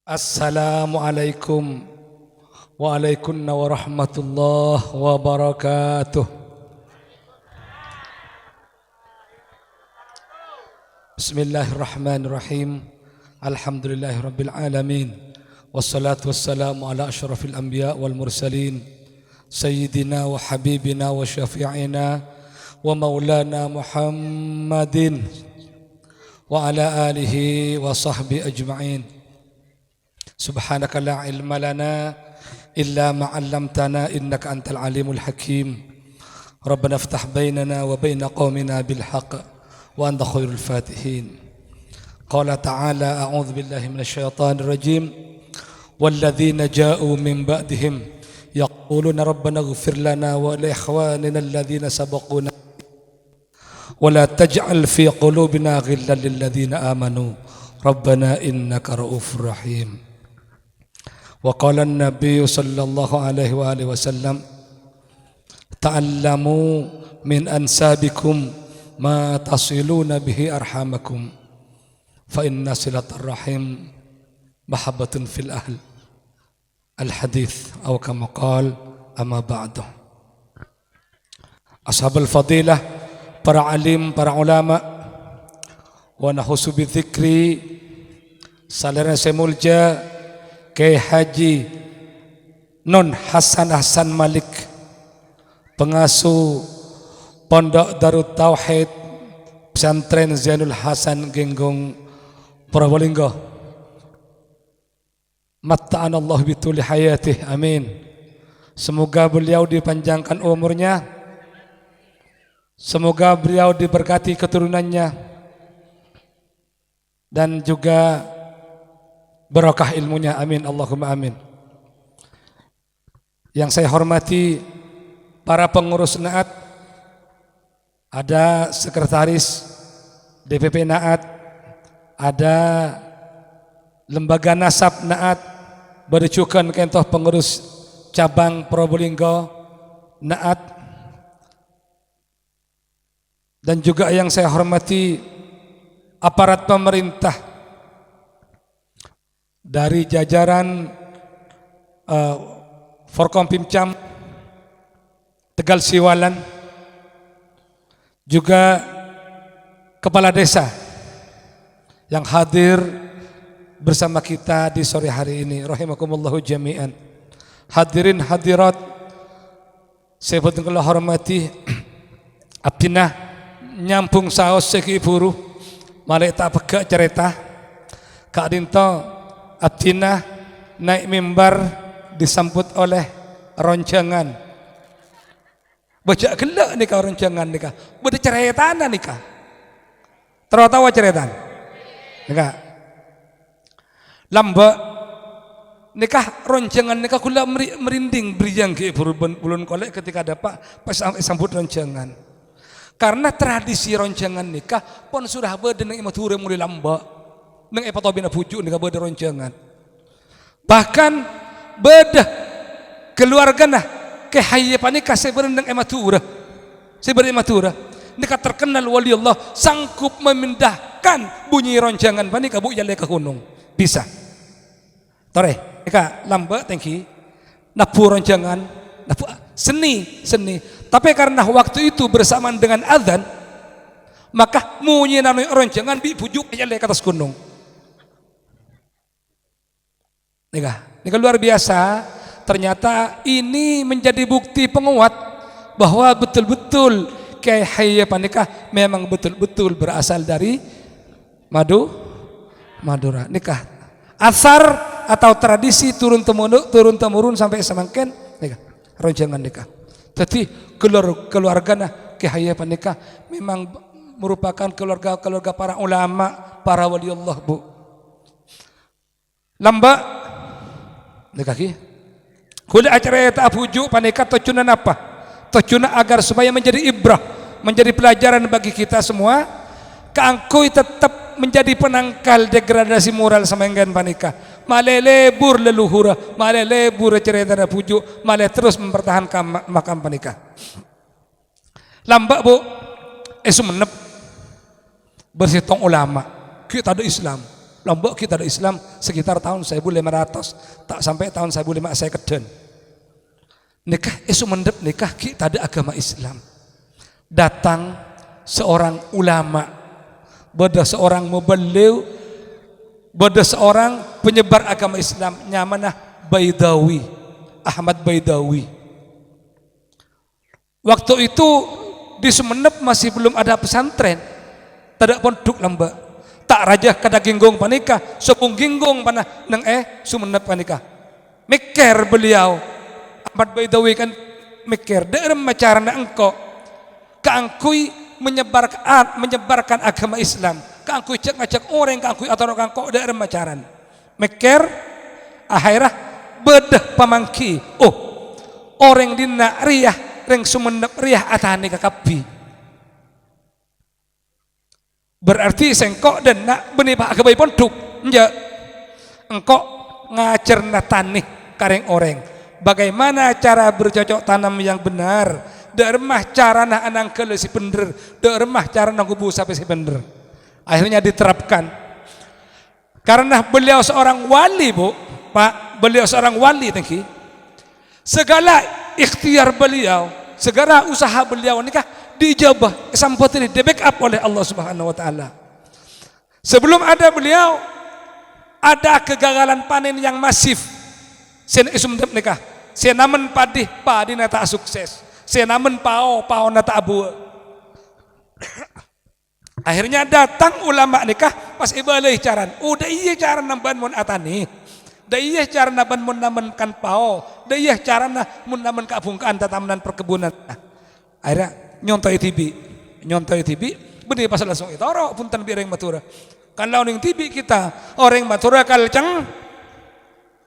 Assalamualaikum warahmatullahi wabarakatuh. Bismillahirrahmanirrahim. Alhamdulillahirabbil alamin. Wassalatu wassalamu ala asyrafil anbiya wal mursalin sayyidina wa habibina wa syafi'ina wa maulana Muhammadin wa ala alihi wa sahbihi ajma'in. Subhanaka la ilma lana illa ma 'allamtana innaka antal alimul hakim. Rabbana iftah bainana wa baina qaumina bil haqq wa anta khairul fatihin. Qala ta'ala a'udzu billahi minasy syaithanir rajim. Walladzina ja'u min ba'dihim yaquluna rabbana ighfir lana wa li ikhwanina alladzina sabaquna wa la taj'al fi qulubina ghillan lil ladzina amanu rabbana innaka ra'ufur rahim. Wa qala an-nabiy sallallahu alaihi wa alihi wasallam ta'allamu min ansabikum ma tasiluna bihi arhamakum fa inna silatar rahim mahabbatun fil ahl. Al-hadits atau kama qala amma ba'du. Ashabul fadilah, para alim, para ulama, wa nahusu bi dzikri salana semulja Kiai Haji Non Hasan Malik, pengasuh Pondok Darut Tauhid Pesantren Zainul Hasan Genggong Probolinggo. Matta'anallahu bituli hayatih, amin. Semoga beliau dipanjangkan umurnya, semoga beliau diberkati keturunannya, dan juga barokah ilmunya, amin, Allahumma amin. Yang saya hormati para pengurus Naat, ada sekretaris DPP Naat, ada lembaga nasab Naat, bercukan kentoh pengurus cabang Probolinggo Naat, dan juga yang saya hormati aparat pemerintah dari jajaran Forkompimcam Tegal Siwalan, juga kepala desa yang hadir bersama kita di sore hari ini, rahimakumullahu jami'an. Hadirin hadirat saya betul-betul hormati, abdinah nyampung saos seki buru malek tak pegak cerita Kak Dinto abdinah naik mimbar disambut oleh ronjangan. Baca gelak nikah ronjangan nikah. Beda ceritana nikah. Tertawa cerita nikah. Lamba nikah ronjangan nikah kula merinding beriang ke bulun kolek ketika dapat pas sambut ronjangan. Karena tradisi ronjangan nikah pun sudah beda nang imature mulai lamba. Nang epatobina pujuk nikah beda ronjangan. Bahkan beda keluarga nah kehaya panikah sebenarnya ematura. Sebenarnya ematura nikah terkenal wali Allah sanggup memindahkan bunyi ronjangan panikah bu jale ke gunung. Bisa. Tore, nikah lamba tengki napu ronjangan, napu seni. Tapi karena waktu itu bersamaan dengan azan, maka bunyi ronjangan bi pujuk jale ke atas gunung. Nikah luar biasa. Ternyata ini menjadi bukti penguat bahwa betul-betul Kiai Hayya Panikah memang betul-betul berasal dari Madura. Nikah asar atau tradisi turun temurun sampai semakin nikah ronjangan nikah. Jadi keluarga nah Kiai Hayya Panikah memang merupakan keluarga para ulama, para wali Allah, bu. Lamba nikah ki kula acara eta apuju panika tocunan apa? Tocuna agar supaya menjadi ibrah, menjadi pelajaran bagi kita semua, kaangkui tetap menjadi penangkal degradasi moral samenggan panika. Malelebur leluhur, malelebur cerita apuju, male terus mempertahankan makam panika. Lambak bu, sumenep bersih tong ulama, kita ada Islam. Lombok kita ada Islam sekitar tahun 1500 tak sampai tahun 1500 saya keden. Nikah isu mendep nikah kita ada agama Islam. Datang seorang ulama, beda seorang mubaliw, beda seorang penyebar agama Islam nyamanah Baidawi, Ahmad Baidawi. Waktu itu di Sumenep masih belum ada pesantren, tidak pondok lembak. Tak raja kada ginggong panika, sepung ginggong panah nang Sumenep panika. Mikir beliau Ahmad Baidawi kan mikir, daerah macarana engkau keangkui menyebarkan agama Islam, keangkui ngajak orang, keangkui atau kangkau daerah macaran. Mikir akhirah bedah pamangki. Oh, orang dina riah reng Sumenep riah atane kakabi. Berarti sengkok dan nak benih pak kebayi pondok enggak engkok ngajar natani kareng orang bagaimana cara bercocok tanam yang benar, dermah cara nak anang kele si bener, dermah cara nak kubu sampai si bener. Akhirnya diterapkan karena beliau seorang wali, Bu Pak, beliau seorang wali tengki. Segala ikhtiar beliau, segala usaha beliau nikah dijabah sampai ini di backup oleh Allah Subhanahu wa taala. Sebelum ada beliau ada kegagalan panen yang masif. Sen isum nikah. Senamen padi nata sukses. Senamen pao nata abu. Akhirnya datang ulama nikah pas ibalih caran. Udah iya caran namban mun atani. Da iya cara naban mun namankan pao, da iya cara mun naman kaabungkaan tatamanan perkebunan. Akhirnya nyontoy tibi, benih pas langsung itoro punten bireng matura. Kalau ning tibi kita orang matura kalceng,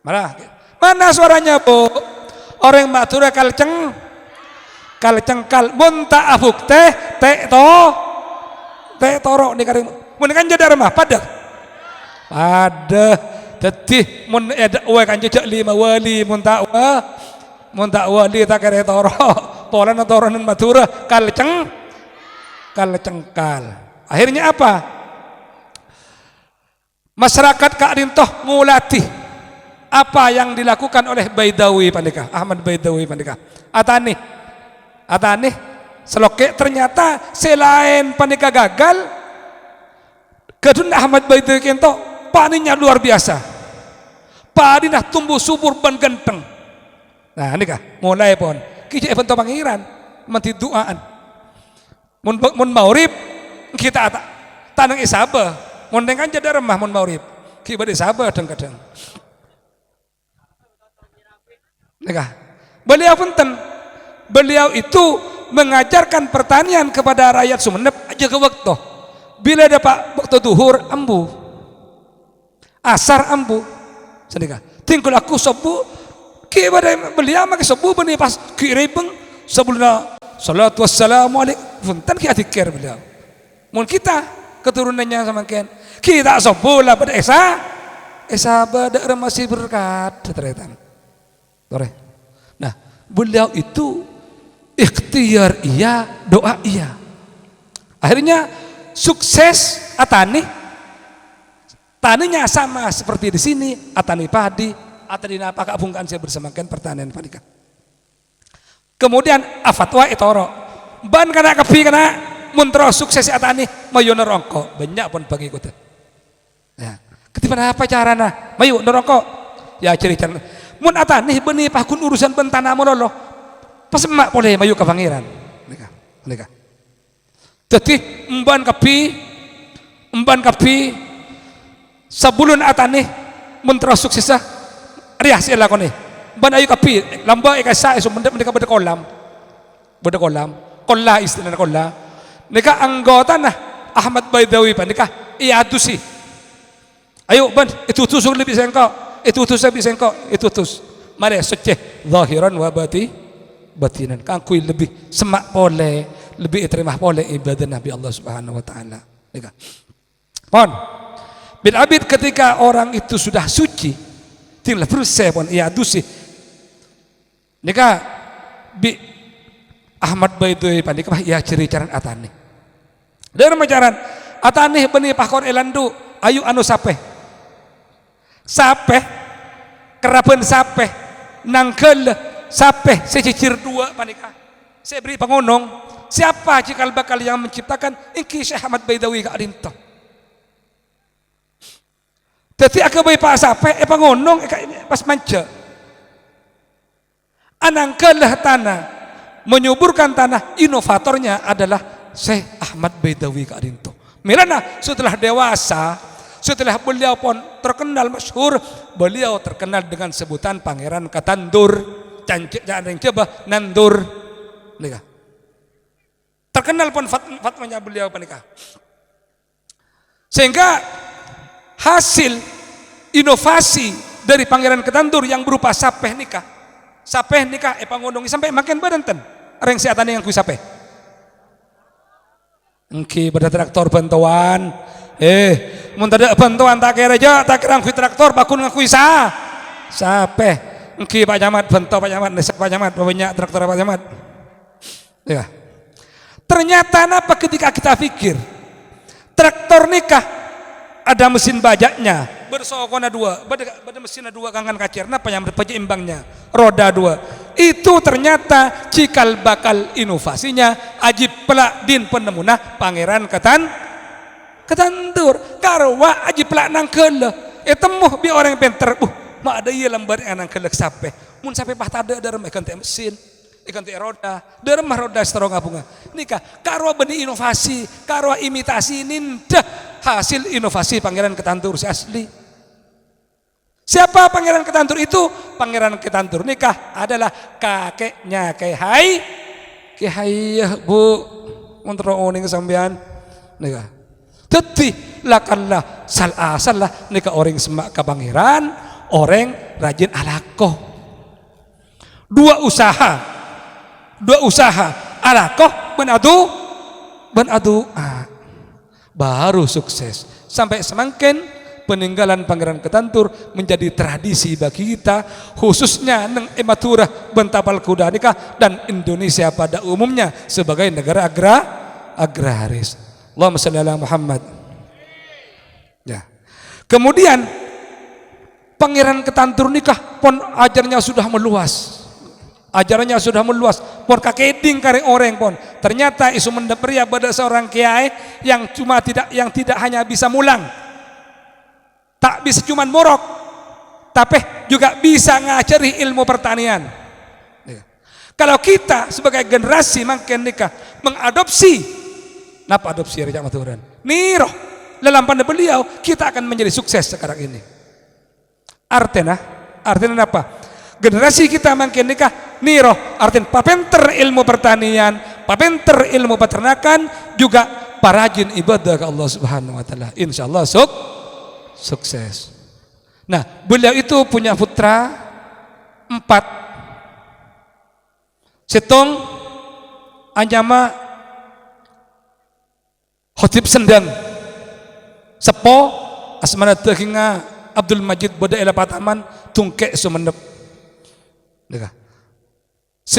malah mana suaranya Bu? Orang matura kalceng kal munta afuk teh toro nih karing. Mun kan jadi rumah pada. Jadi mun ada kan jejak 5 wali mun tak wali tak kere toro pola toronan matura kalcengkal. Akhirnya apa? Masyarakat Kak Rintoh ngulati apa yang dilakukan oleh Baidawi panika, Ahmad Baidawi panika. Atani seloke ternyata selain panika gagal, kedun Ahmad Baidawi kento panennya luar biasa. Padi nah tumbuh subur ban genteng. Nah nikah mulai pon kija evento pangeran menti doaan. Mun maurib kita tanang isabah. Mun dengan jadi remah mun maurib. Ki bade isabah kadang-kadang. Nikah. Beliau itu mengajarkan pertanian kepada rakyat Sumenep aja ke waktu. Bila dapat waktu duhur ambu. Asar ambu. Sedekah. Tinggal aku sebu, kibada beliau makai sebu benih pas kiribeng sebelumnya salatu wassalamu alaikum. Funtan kita dikir beliau. Mun kita keturunannya sama kita sebu lah pada esa pada masih berkat ternyata. Nah beliau itu ikhtiar iya, doa iya. Akhirnya sukses atani. Taninya sama seperti di sini, atani padi, atani apa kabungkan saya bersamakan pertanian padi. Kemudian afatwa itoro, ban kana kepi kana muntro sukses atani mayu nerongko, banyak pun bagi ikut. Ya, ketipan apa carana? Mayu nerongko, ya cerita. Mun atani benih pakun urusan bentana monoloh, pas emak boleh mayu ke pangeran. Mereka. Jadi emban kepi sebelum atane mentera suksesah riah sila ko ni ban ayu kapi lamba ikasa iso mereka beda kolam kolla istilah kolla nika anggota nah Ahmad Baidawi pa nika iadusi ayo ban itutus lebih sengko itutus mari suci zahiran wa batinan kangkui lebih semak pole lebih terima pole ibadah Nabi Allah Subhanahu wa taala nika pon bil abid ketika orang itu sudah suci tinggal terus saya pun ia dusi nika bi Ahmad Baidawi pandika ya ciri caran atani dari macaran atani benih pakor elandu ayu anu sape Sapeh keraben sapeh nangkel sapeh secicir dua panika. Saya beri pengonong, siapa cikal bakal yang menciptakan ingki Syekh Ahmad Baidawi ka adinto. Teti aka bayi pak sapeh pengonong pas manca. Anangkelah tanah, menyuburkan tanah, inovatornya adalah Syekh Ahmad Baidawi ka adinto. Milana setelah dewasa, setelah beliau pun terkenal masyhur, beliau terkenal dengan sebutan Pangeran Ketandur, jangan yang coba nandur, nikah. Terkenal pun fatwanya beliau panikah. Sehingga hasil inovasi dari Pangeran Ketandur yang berupa sapeh nikah pangonongi sampai makin badanten. Reng seatan yang kui sapeh. Engki pada traktor bantuan. Mun tada bantuan tak kira aja, tak kira kui traktor bakun ngakui sapeh. Engki Pak Camat bantu Pak Camat, nesek Pak Camat, banyak traktor Pak Camat. Ya. Ternyata apa ketika kita pikir traktor nikah ada mesin bajaknya, bersokona dua, pada mesinnya dua kangen kacir, napa yang imbangnya, roda dua. Itu ternyata cikal bakal inovasinya ajib pelak din penemuna Pangeran Ketandur. Karwa ajib pelak nangkel. Temuh bi orang pinter. Mak ada iya lambar nang kelek sape. Mun sape pah tada dalam ikan teh mesin, ikan teh roda, dalam roda seterong apunga. Nikah karwa benih inovasi, karwa imitasi nindah hasil inovasi Pangeran Ketandur si asli. Siapa Pangeran Ketandur itu? Pangeran Ketandur nikah adalah kakeknya Kiai Bu untuk oning sampean nikah. Teti lakanlah salah nikah orang semak ke pangeran, orang rajin alakoh. Dua usaha alakoh benadu baru sukses sampai semakin peninggalan Pangeran Ketandur menjadi tradisi bagi kita, khususnya neng ematurah bentapal kuda nikah dan Indonesia pada umumnya sebagai negara agraris. Allahumma shalli ala Muhammad. Ya. Kemudian Pangeran Ketandur nikah pun ajarnya sudah meluas. Ajarannya sudah meluas. Pun kakeding kare orang pun. Ternyata isu mendapria pada seorang kiai yang tidak hanya bisa mulang, tak bisa cuman morok, tapi juga bisa ngajari ilmu pertanian. Kalau kita sebagai generasi makin nikah mengadopsi, napa adopsi Raja Maturan? Niroh, dalam pandang beliau kita akan menjadi sukses sekarang ini. Artinya apa? Generasi kita makin nikah niroh, artinya papenter ilmu pertanian, papenter ilmu peternakan, juga parajin ibadah ke Allah Subhanahu wa taala. Insyaallah sukses. Nah, beliau itu punya putra 4. Setong anyama Khotib Sendang, Sepo asmana teginga Abdul Majid Boda Ela Pataman tungke sumenep. Deka.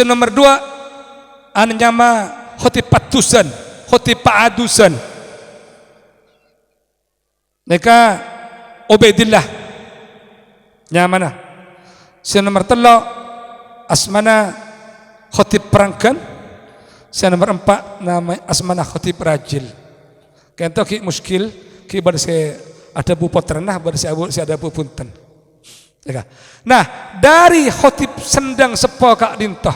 Nomor 2 anyama Khotib Patusan, Khotib Paadusan. Neka Ubaidillah nyamana. Nomor 3 asmana Khotib Perangkan. Nomor 4 nama asmana Khotib Rajil. Kento ki muskil ki berse ada bu potrenah berse abu si ada bu punten. Nah, dari Khotib Sendang Sepo Kak Dintoh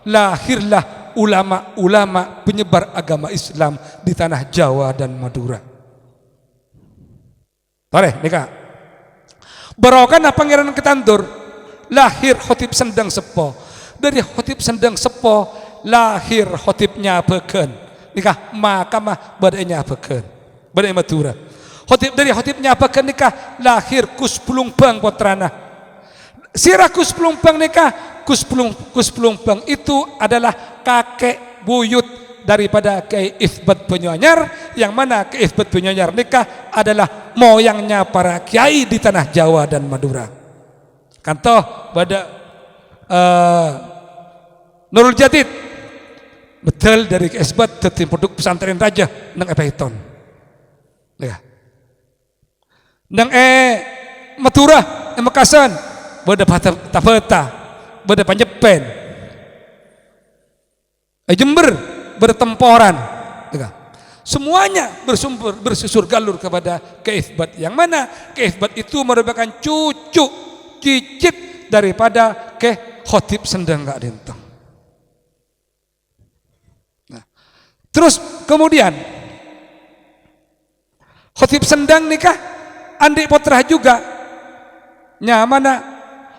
lahirlah ulama-ulama penyebar agama Islam di tanah Jawa dan Madura. Tore nikah. Barokana Pangeran Ketandur lahir Khotib Sendang Sepo. Dari Khotib Sendang Sepo lahir Khotibnya Beken. Nikah makamah badainya Beken. Badai Madura. Dari Khotibnya Beken nikah lahir Kus Plumbang Potrana. Sirah Kus Plumbang nikah, Kus Plumbang itu adalah kakek buyut daripada Kiai Ifbat Penyonyar, yang mana Kiai Ifbat Penyonyar nikah adalah moyangnya para kiai di tanah Jawa dan Madura. Kantoh pada Nurul Jadid betul dari Kiai Ifbat tetim produk pesantren raja nang Epaiton. Ya. Nang Maturah, Makasan, beda peta, beda Panjepen, Jember, bertemporan, semuanya bersusur galur kepada Keithbat, yang mana Keithbat itu merupakan cucu cicit daripada Khotib Sendang Gak Dintang. Nah, terus kemudian Khotib Sendang nikah Andik Potrah juga. Mana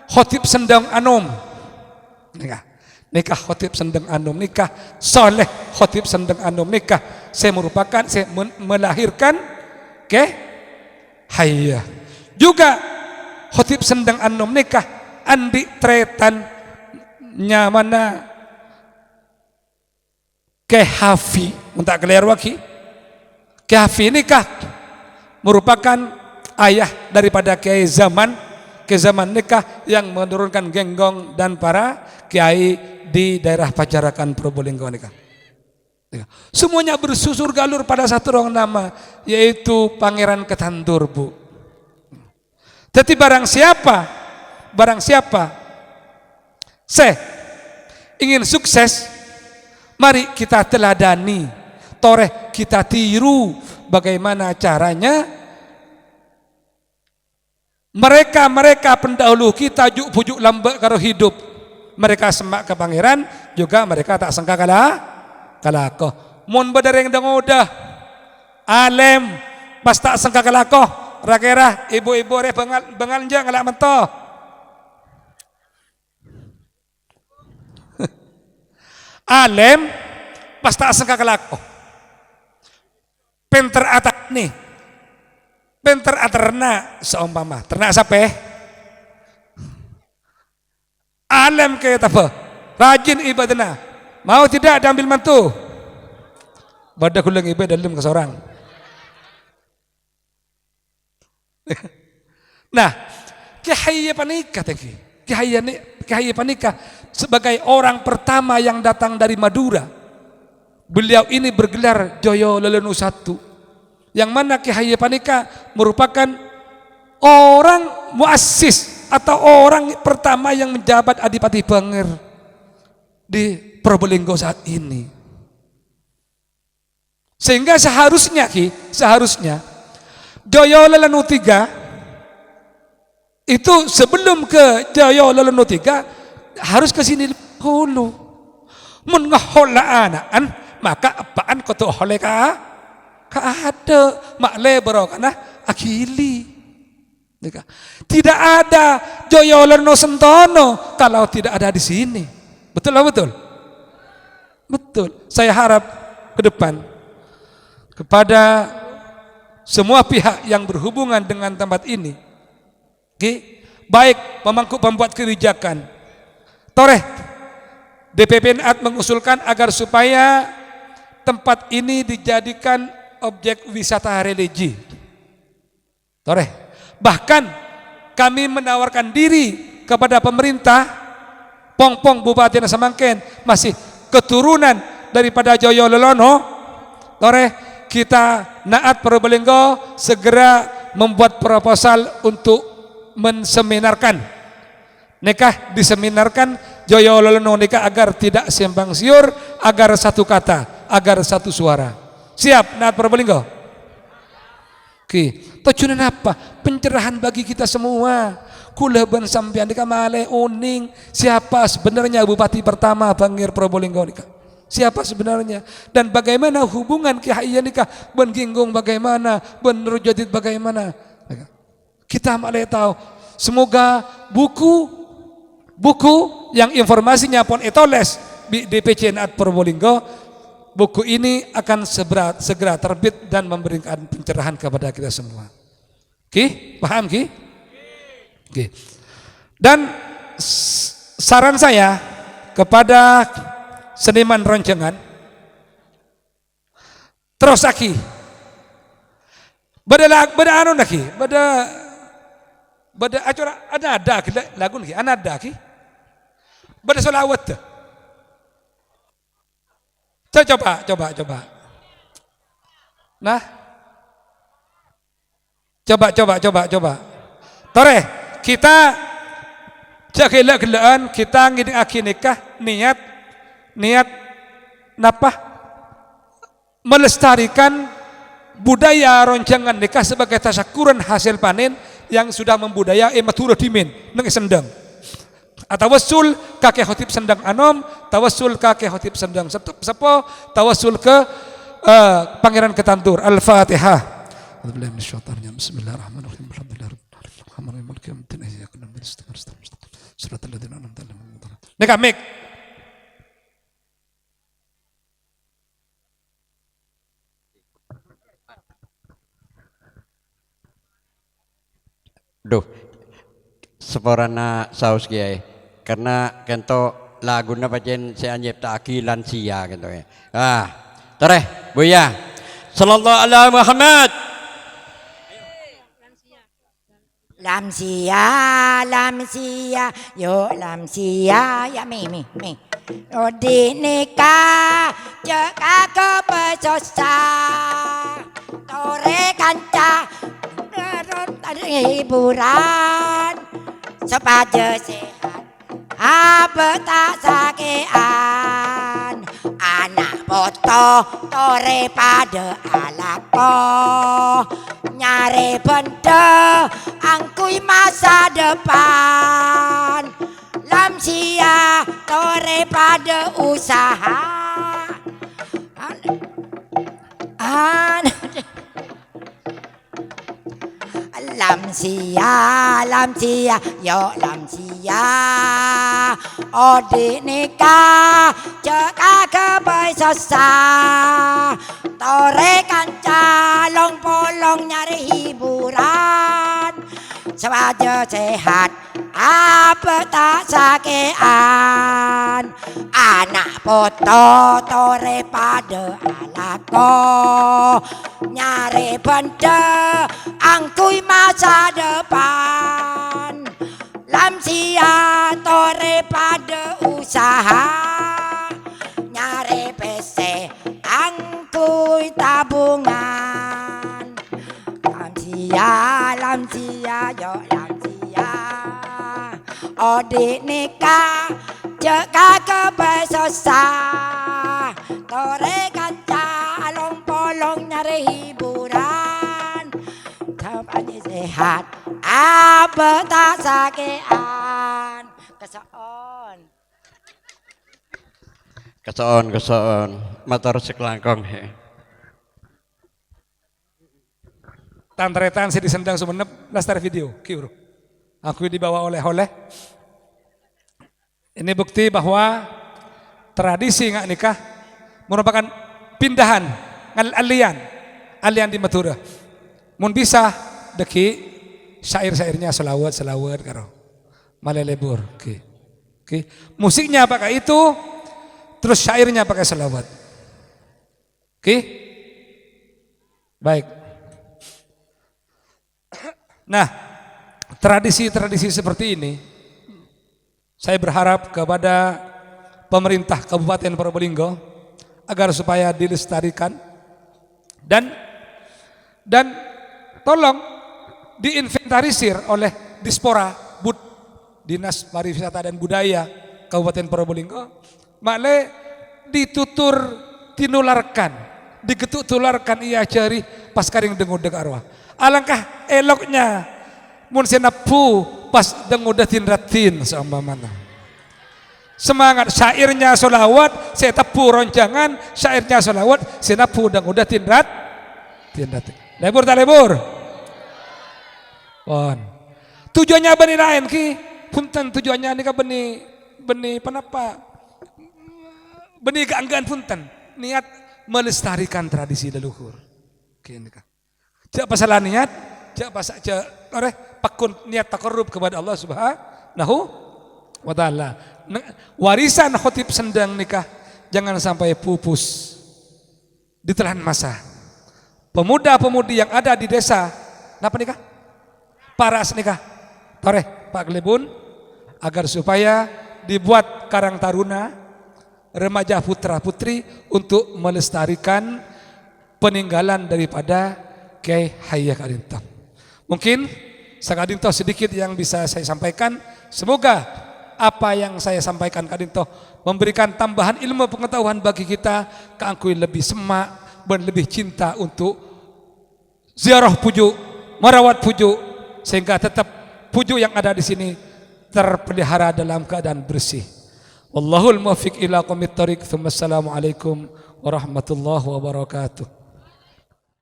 Khotib Sendang Anom nikah Khotib Sendang Anom, nikah Soleh Khotib Sendang Anom, nikah saya melahirkan Hayya juga Khotib Sendang Anom, nikah Andi Tretan mana Hafi untuk kelir waki Hafi nikah merupakan ayah daripada Kiai Zaman nikah yang menurunkan genggong dan para kiai di daerah Pacarakan Probolinggo nikah. Semuanya bersusur galur pada satu orang nama, yaitu Pangeran Ketandur, Bu. Jadi barang siapa saya ingin sukses, mari kita teladani, toreh kita tiru bagaimana caranya mereka pendahulu kita juk pujuk lambak karo hidup, mereka semak ke pangeran juga mereka tak sangka kalako mun badareng dangodah alem pas tak sangka kalako rakera ibu-ibu re bengal jang ngalak mentoh alem pas tak sangka kalako penter atak nih penter aterna seumpama ternak sape alem kayak apa rajin ibadahna mau tidak diambil mantu badak kulang ibadah dalam ke seorang. Nah Kyai Panika tadi Kyai Panika sebagai orang pertama yang datang dari Madura, beliau ini bergelar Joyo Lelenu I, yang mana Kyai Panika merupakan orang muassis atau orang pertama yang menjabat Adipati Banger di Probolinggo saat ini. Sehingga seharusnya Joyo Lelenu III itu sebelum ke Joyo Lelenu III harus ke sini dulu. Mun ngahola anaan maka apaan kau tuh oleh ada makle berokana akili. Tidak ada Joyo Lelenu Sentono kalau tidak ada di sini. Betul lah betul. Betul. Saya harap ke depan kepada semua pihak yang berhubungan dengan tempat ini, baik pembuat kebijakan, toreh DPP NAT mengusulkan agar supaya tempat ini dijadikan objek wisata religi. Toreh, bahkan kami menawarkan diri kepada pemerintah Pongpong Bupati Samangken masih keturunan daripada Joyo Lelono. Toreh, kita Naat Probolinggo segera membuat proposal untuk menseminarkan nikah, diseminarkan Joyo Lelono nikah agar tidak simpang siur, agar satu kata, agar satu suara. Siap Naat Probolinggo? Oke, tujuan apa? Pencerahan bagi kita semua. Kulaban sampean di kamale uning siapa sebenarnya bupati pertama Bangir Probolinggo nikah? Siapa sebenarnya dan bagaimana hubungan Kyai nikah ben Ginggung bagaimana, ben Nurjadid bagaimana? Kita malih tahu. Semoga buku yang informasinya pon etoles di DPC NAT Probolinggo, buku ini akan segera terbit dan memberikan pencerahan kepada kita semua. Oke, paham Ki? Oke. Dan saran saya kepada seniman roncengan, terus aki, beda anu lagi, beda acara ada lagu lagi, ada ki, beda solawat. Coba. Nah, coba. Tore kita gila-gilaan kita ngidiki nikah niat napa melestarikan budaya ronjangan nikah sebagai tasyakuran hasil panen yang sudah membudaya maturah dimin nang sendang. Tawassul kakek khotib sendang anom, tawassul kakek khotib sendang sepo, tawassul ke Pangeran Ketantur. Al-Fatihah. Bismillahirrahmanirrahim. Mik. Duh, seporana saus kiai. Karena kento laguna pajen saya nyipta aki lansia gitu ya. Tereh Buya. Sallallahu alaihi Muhammad. Lamsia, yo lamsia, ya mi. Odi nikah, cekak ke pesosa, tore kanca, hiburan, sepatu sehat, apa tak sakean, anak foto, tore pada alako, nyari benda, angkui masa depan. Lamsia tore pada usaha. Lamsia, yo lamsia. Odi nikah, cekak kebai sesah. Tore kanca, long polong nyari hiburan. Sewaja sehat, apa tak sakean. Anak foto tore pada alako, nyari benda angkui masa depan. Lamsia tore pada usaha, nyari PC angkui tabungan. Lamsia, yo lamsia. Odi nikah, cekak kebai sesah. Tore kanca, along polong nyari hiburan. Tempatnya sehat, apa tak sakean. Kesoon. Motor sekelangkong. Tantretan si disendang Sumenep lastar video kiur. Aku dibawa oleh-oleh. Ini bukti bahwa tradisi ngak nikah merupakan pindahan alian di Madura. Mun bisa deki syair-syairnya selawat karo malelebur. Oke. Musiknya pakai itu, terus syairnya pakai selawat. Oke. Baik. Nah, tradisi-tradisi seperti ini saya berharap kepada pemerintah Kabupaten Probolinggo agar supaya dilestarikan dan tolong diinventarisir oleh Dispora Bud Dinas Pariwisata dan Budaya Kabupaten Probolinggo, makle ditutur tinularkan, digetuk tularkan ia cari pas karing dengudeg arwah. Alangkah eloknya mun senapu pas dengudah tinratin seumpamana. Semangat syairnya solawat, saya tepu roncangan, syairnya solawat, senapu dengudah tinratin. Lebur tak lebur? Pon. Tujuannya benih lain ki, punten tujuannya nikah benih penapa? Benih keanggaan punten, niat melestarikan tradisi leluhur. Oke nikah. Jak pasal niat, jak pasal pakun niat takarrub kepada Allah Subhanahu wa taala. Warisan khotib sendang nikah jangan sampai pupus ditelan masa. Pemuda-pemudi yang ada di desa, napa nikah? Paras nikah. Toreh Pak Glebun agar supaya dibuat karang taruna remaja putra-putri untuk melestarikan peninggalan daripada Kiai Hayya Karintam. Mungkin sakadinto sedikit yang bisa saya sampaikan. Semoga apa yang saya sampaikan kadinto memberikan tambahan ilmu pengetahuan bagi kita, keangkui lebih semak dan lebih cinta untuk ziarah pujuk, merawat pujuk, sehingga tetap pujuk yang ada di sini terpelihara dalam keadaan bersih. Wallahul muwaffiq ila aqwamit thoriq. Assalamualaikum warahmatullahi wabarakatuh.